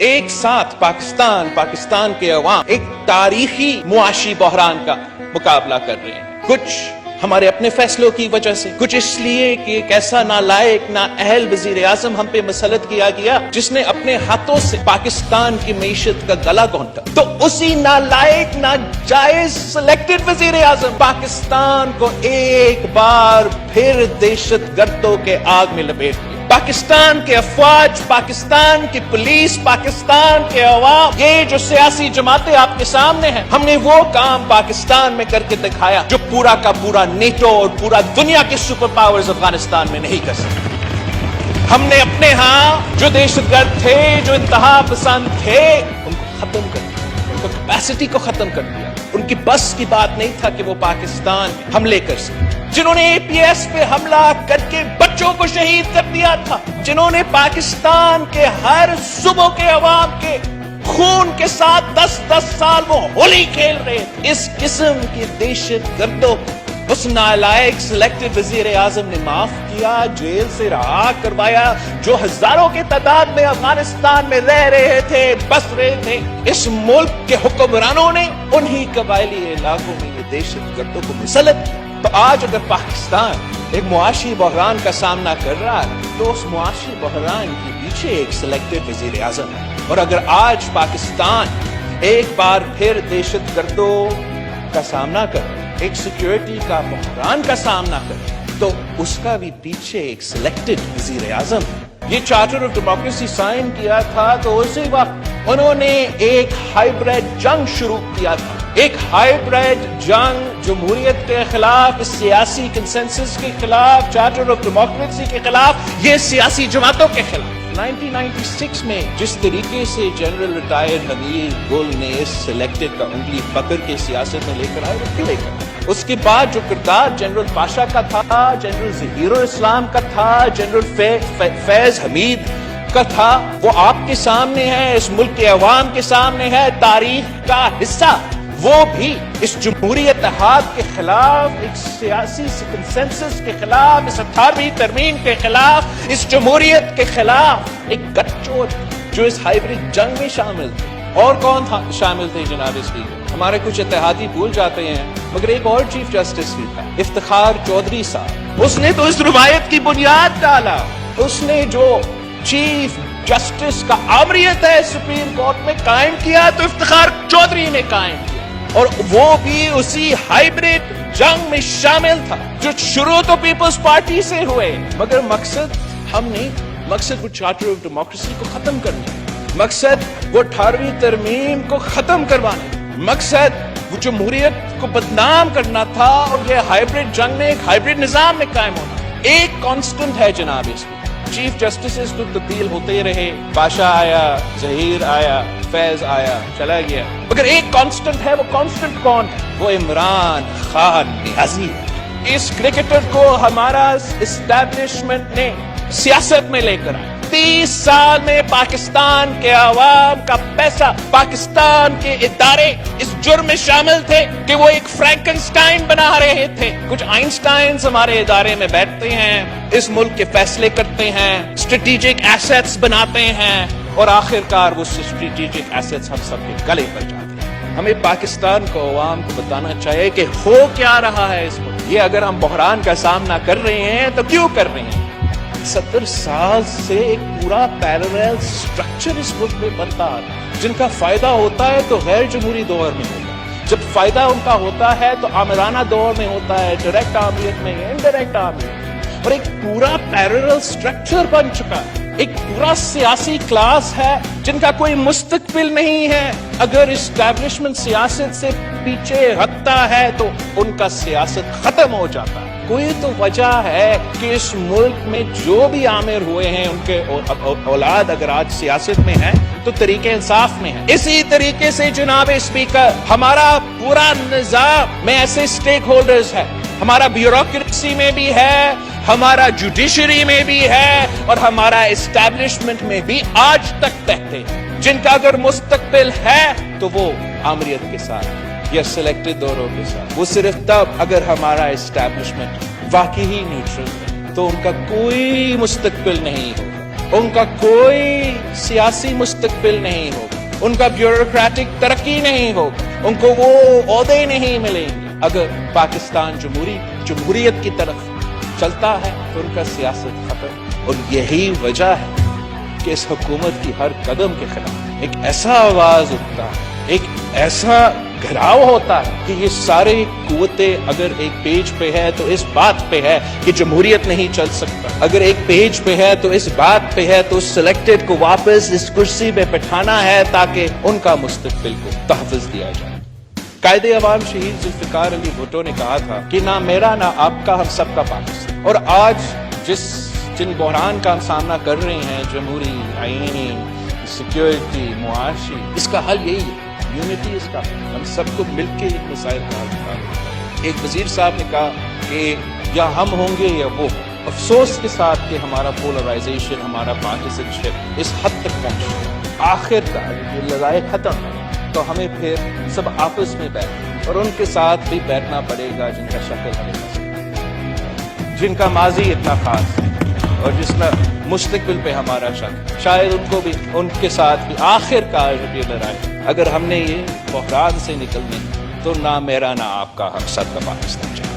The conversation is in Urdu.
ایک ساتھ پاکستان کے عوام ایک تاریخی معاشی بحران کا مقابلہ کر رہے ہیں. کچھ ہمارے اپنے فیصلوں کی وجہ سے، کچھ اس لیے کہ ایک ایسا نالائق نااہل وزیر اعظم ہم پہ مسلط کیا گیا جس نے اپنے ہاتھوں سے پاکستان کی معیشت کا گلا گھونٹا. تو اسی نالائق ناجائز سلیکٹڈ وزیر اعظم پاکستان کو ایک بار پھر دہشت گردوں کے آگ میں لپیٹ دیا. پاکستان کے افواج، پاکستان کی پولیس، پاکستان کے عوام، یہ جو سیاسی جماعتیں آپ کے سامنے ہیں، ہم نے وہ کام پاکستان میں کر کے دکھایا جو پورا کا پورا نیٹو اور پورا دنیا کے سپر پاورز افغانستان میں نہیں کر سکتے. ہم نے اپنے ہاں جو دہشت گرد تھے، جو انتہا پسند تھے، ان کو ختم کر دیا، ان کو کیپیسٹی کو ختم کر دیا. ان کی بس کی بات نہیں تھا کہ وہ پاکستان میں حملے کر سکے. جنہوں نے اے پی ایس پہ حملہ کر کے بچوں کو شہید کر دیا تھا، جنہوں نے پاکستان کے ہر صوبوں کے عوام کے خون کے ساتھ 10 سال وہ ہولی کھیل رہے تھے، اس قسم کی دہشت گردوں اس نالائق سلیکٹڈ وزیر اعظم نے معاف کیا، جیل سے رہا کروایا، جو ہزاروں کی تعداد میں افغانستان میں رہ رہے تھے، بس رہے تھے. اس ملک کے حکمرانوں نے انہی قبائلی علاقوں میں یہ دہشت گردوں کو مسلط کیا. تو آج اگر پاکستان ایک معاشی بحران کا سامنا کر رہا ہے تو اس معاشی بحران کے پیچھے ایک سلیکٹڈ وزیر اعظم ہے. اور اگر آج پاکستان ایک بار پھر دہشت گردوں کا سامنا کر، ایک سیکیورٹی کا بحران کا سامنا کر، تو اس کا بھی پیچھے ایک سلیکٹڈ وزیر اعظم ہے. یہ چارٹر آف ڈیموکریسی سائن کیا تھا تو اسی وقت انہوں نے ایک ہائیبریڈ جنگ شروع کیا تھا، ایک ہائیبریڈ جنگ جمہوریت کے خلاف، اس سیاسی کنسنسس کے خلاف، چارٹر آف ڈیموکریسی کے خلاف، یہ سیاسی جماعتوں کے خلاف. 1996 میں جس طریقے سے جنرل ریٹائرڈ حمید گل نے اس سلیکٹڈ کا انگلی پکڑ کے سیاست میں لے کر آئے، وہ کیوں لے کر؟ اس کے بعد جو کردار جنرل پاشا کا تھا، جنرل ظہیر الاسلام کا تھا، جنرل فیض حمید کا تھا، وہ آپ کے سامنے ہے، اس ملک کے عوام کے سامنے ہے، تاریخ کا حصہ. وہ بھی اس جمہوری اتحاد کے خلاف، ایک سیاسی کنسنسس کے خلاف، اس 18ویں ترمیم کے خلاف، اس جمہوریت کے خلاف ایک گٹھ چور جو اس ہائیبریڈ جنگ میں شامل تھے. اور کون تھا شامل تھے جناب اسپیکر؟ ہمارے کچھ اتحادی بھول جاتے ہیں مگر ایک اور چیف جسٹس بھی تھا، افتخار چودھری صاحب. اس نے تو اس روایت کی بنیاد ڈالا. اس نے جو چیف جسٹس کا آمریت ہے سپریم کورٹ میں قائم کیا تو افتخار چودھری نے قائم کیا، اور وہ بھی اسی ہائیبریڈ جنگ میں شامل تھا جو شروع تو پیپلز پارٹی سے ہوئے، مگر مقصد ہم نے وہ چارٹر آف ڈیموکریسی کو ختم کرنا، مقصد وہ 18ویں ترمیم کو ختم کروانا، مقصد وہ جمہوریت کو بدنام کرنا تھا، اور یہ ہائیبریڈ جنگ میں ایک ہائیبریڈ نظام میں قائم ہونا. ایک کانسٹنٹ ہے جناب اس میں، چیف جسٹسز تو تبدیل ہوتے رہے، بادشاہ آیا، ظہیر آیا، فیض آیا، چلا گیا، مگر ایک کانسٹنٹ ہے. وہ کانسٹنٹ کون ہے؟ وہ عمران خان نیازی ہے. اس کرکٹر کو ہمارا اسٹیبلشمنٹ نے سیاست میں لے کر آیا. 30 سال میں پاکستان کے عوام کا پیسہ، پاکستان کے ادارے اس جرم میں شامل تھے کہ وہ ایک فرینکنسٹائن بنا رہے تھے. کچھ آئنسٹائنز ہمارے ادارے میں بیٹھتے ہیں، اس ملک کے فیصلے کرتے ہیں، اسٹریٹجک ایسٹس بناتے ہیں، اور آخر کار وہ اسٹریٹجک ایسٹس ہم سب کے گلے پر جاتے ہیں. ہمیں پاکستان کو عوام کو بتانا چاہیے کہ ہو کیا رہا ہے اس ملک. یہ اگر ہم بحران کا سامنا کر رہے ہیں تو کیوں کر رہے ہیں؟ 70 سال سے ایک پورا پیرالل سٹرکچر اس ملک میں بنتا ہے، جن کا فائدہ ہوتا ہے تو غیر جمہوری دور میں ہوتا ہے، جب فائدہ ان کا ہوتا ہے تو آمرانہ دور میں ہوتا ہے، ڈائریکٹ آمریت میں، انڈائریکٹ آمریت. اور ایک پورا پیرالل سٹرکچر بن چکا ہے، ایک پورا سیاسی کلاس ہے جن کا کوئی مستقبل نہیں ہے. اگر اسٹیبلشمنٹ سیاست سے پیچھے ہٹتا ہے تو ان کا سیاست ختم ہو جاتا ہے. کوئی تو وجہ ہے کہ اس ملک میں جو بھی عامر ہوئے ہیں ان کے اولاد اگر آج سیاست میں ہے تو طریقہ انصاف میں ہے. اسی طریقے سے جناب اسپیکر ہمارا پورا نظام میں ایسے اسٹیک ہولڈرز ہے، ہمارا بیوروکریسی میں بھی ہے، ہمارا جوڈیشری میں بھی ہے، اور ہمارا اسٹیبلشمنٹ میں بھی آج تک رہتے ہیں، جن کا اگر مستقبل ہے تو وہ آمریت کے ساتھ یا سلیکٹڈ دوروں کے ساتھ. وہ صرف تب اگر ہمارا اسٹیبلشمنٹ واقعی نیوٹرل ہے تو ان کا کوئی مستقبل نہیں ہوگا. ان کا کوئی سیاسی مستقبل نہیں ہوگا، ان کا بیوروکریٹک ترقی نہیں ہوگا، ان کو وہ عہدے نہیں ملیں گے۔ اگر پاکستان جمہوریت کی طرف چلتا ہے تو ان کا سیاست ختم، اور یہی وجہ ہے کہ اس حکومت کی ہر قدم کے خلاف ایک ایسا آواز اٹھتا ہے، ایک ایسا گھراؤ ہوتا ہے کہ یہ سارے قوتیں اگر ایک پیج پہ ہے تو اس بات پہ ہے کہ جمہوریت نہیں چل سکتا، اگر ایک پیج پہ ہے تو اس بات پہ ہے تو سلیکٹڈ کو واپس اس کرسی پہ بٹھانا ہے تاکہ ان کا مستقبل کو تحفظ دیا جائے۔ قائد عوام شہید ذوالفقار علی بھٹو نے کہا تھا کہ نہ میرا نہ آپ کا، ہم سب کا پاکستان۔ اور آج جن بحران کا ہم سامنا کر رہے ہیں، جمہوری، آئینی، سیکیورٹی، معاشی، اس کا حل یہی ہے، یونٹی اس کا، ہم سب کو مل کے ایک مسائل کا حل نکالنا۔ ایک وزیر صاحب نے کہا کہ یا ہم ہوں گے یا وہ، افسوس کے ساتھ کہ ہمارا پولرائزیشن، ہمارا پارٹیسنشپ اس حد تک پہنچ، آخر کا یہ لڑائی ختم ہے تو ہمیں پھر سب آپس میں بیٹھ اور ان کے ساتھ بھی بیٹھنا پڑے گا جن کا شکل ہمیں پسند ہے، جن کا ماضی اتنا خاص ہے اور جس کا مستقبل پہ ہمارا شک، شاید ان کو بھی، ان کے ساتھ بھی آخر کار یہ لڑائی، اگر ہم نے یہ بحران سے نکلنے تو نہ میرا نہ آپ کا، ہم سب کا پاکستان چاہیے۔